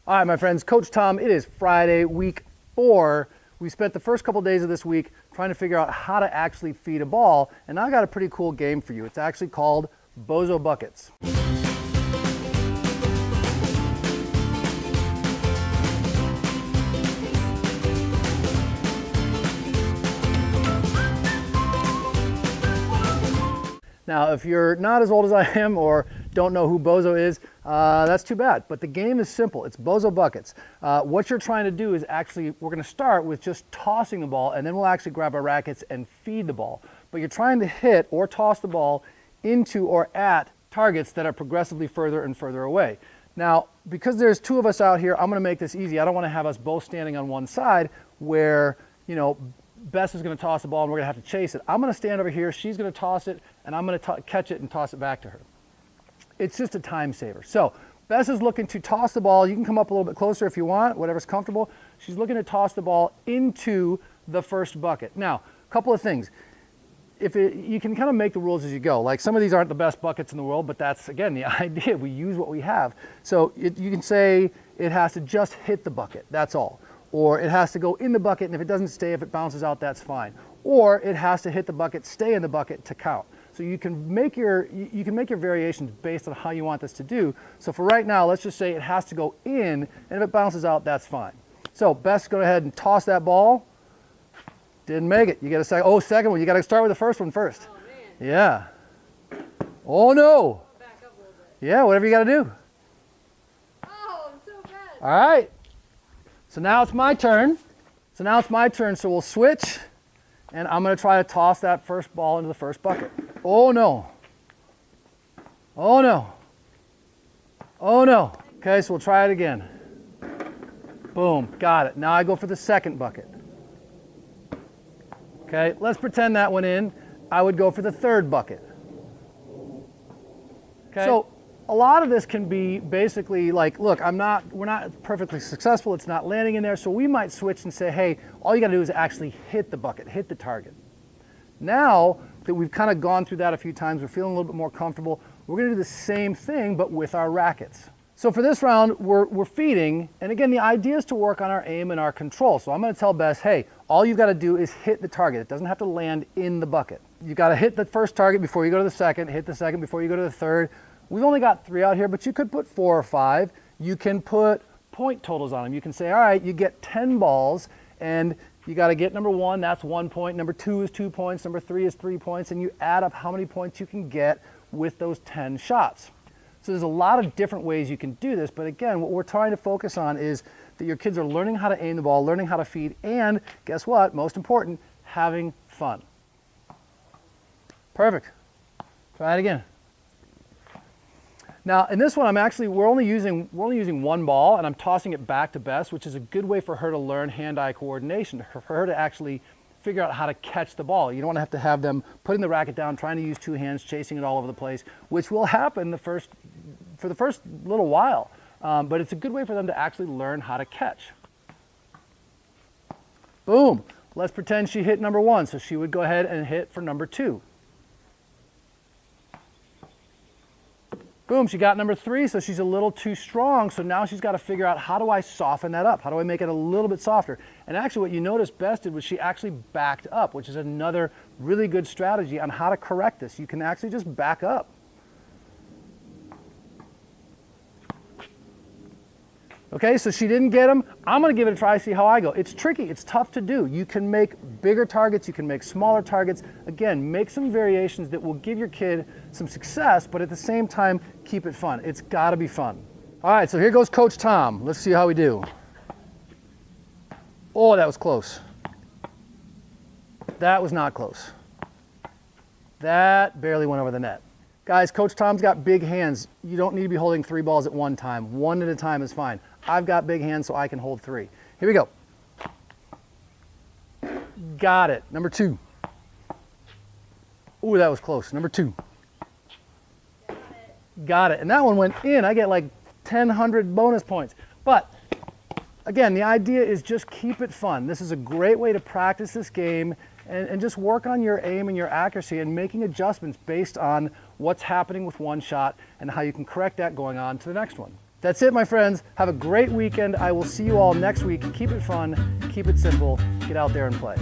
All right, my friends, Coach Tom, it is Friday, week 4. We spent the first couple days of this week trying to figure out how to actually feed a ball, and I got a pretty cool game for you. It's actually called Bozo Buckets. Now, if you're not as old as I am or don't know who Bozo is, that's too bad. But the game is simple. It's Bozo Buckets. What you're trying to do is actually, we're going to start with just tossing the ball, and then we'll actually grab our rackets and feed the ball. But you're trying to hit or toss the ball into or at targets that are progressively further and further away. Now, because there's 2 of us out here, I'm going to make this easy. I don't want to have us both standing on one side where, you know, Bess is going to toss the ball and we're going to have to chase it. I'm going to stand over here, she's going to toss it, and I'm going to catch it and toss it back to her. It's just a time saver. So Bess is looking to toss the ball. You can come up a little bit closer if you want, whatever's comfortable. She's looking to toss the ball into the first bucket. Now, a couple of things. You can kind of make the rules as you go. Like, some of these aren't the best buckets in the world, but that's, again, the idea. We use what we have. So you can say it has to just hit the bucket. That's all. Or it has to go in the bucket, and if it doesn't stay, if it bounces out, that's fine. Or it has to hit the bucket, stay in the bucket to count. So you can make your variations based on how you want this to do. So for right now, let's just say it has to go in, and if it bounces out, that's fine. So Bess, go ahead and toss that ball. Didn't make it. You get a second. Oh, second one. You got to start with the first one first. Oh, man. Yeah. Oh no. Back up a little bit. Yeah, whatever you got to do. Oh, I'm so bad. All right. So now it's my turn. So we'll switch, and I'm going to try to toss that first ball into the first bucket. Oh no. Oh no. Oh no. Okay, so we'll try it again. Boom, got it. Now I go for the second bucket. Okay, let's pretend that went in. I would go for the third bucket. Okay. So a lot of this can be basically like, look, we're not perfectly successful. It's not landing in there. So we might switch and say, hey, all you got to do is actually hit the bucket, hit the target. Now that we've kind of gone through that a few times, we're feeling a little bit more comfortable. We're going to do the same thing, but with our rackets. So for this round, we're feeding. And again, the idea is to work on our aim and our control. So I'm going to tell Bess, hey, all you've got to do is hit the target. It doesn't have to land in the bucket. You got to hit the first target before you go to the second, hit the second before you go to the third. We've only got 3 out here, but you could put 4 or 5. You can put point totals on them. You can say, all right, you get 10 balls, and you got to get number 1, that's 1 point. Number 2 is 2 points. Number 3 is 3 points, and you add up how many points you can get with those 10 shots. So there's a lot of different ways you can do this, but again, what we're trying to focus on is that your kids are learning how to aim the ball, learning how to feed, and guess what? Most important, having fun. Perfect. Try it again. Now, in this one, we're only using 1 ball, and I'm tossing it back to Bess, which is a good way for her to learn hand-eye coordination, for her to actually figure out how to catch the ball. You don't want to have them putting the racket down, trying to use 2 hands, chasing it all over the place, which will happen for the first little while. But it's a good way for them to actually learn how to catch. Boom. Let's pretend she hit number 1, so she would go ahead and hit for number 2. Boom, she got number 3, so she's a little too strong, so now she's got to figure out, how do I soften that up? How do I make it a little bit softer? And actually what you noticed Bess did was she actually backed up, which is another really good strategy on how to correct this. You can actually just back up. Okay, so she didn't get them. I'm going to give it a try, see how I go. It's tricky. It's tough to do. You can make bigger targets. You can make smaller targets. Again, make some variations that will give your kid some success, but at the same time, keep it fun. It's got to be fun. All right, so here goes Coach Tom. Let's see how we do. Oh, that was close. That was not close. That barely went over the net. Guys, Coach Tom's got big hands. You don't need to be holding 3 balls at one time. 1 at a time is fine. I've got big hands, so I can hold 3. Here we go. Got it. Number 2. Ooh, that was close. Number 2. Got it. And that one went in. I get like 1,000 bonus points. But again, the idea is just keep it fun. This is a great way to practice this game and just work on your aim and your accuracy and making adjustments based on what's happening with one shot and how you can correct that going on to the next one. That's it, my friends. Have a great weekend. I will see you all next week. Keep it fun, keep it simple, get out there and play.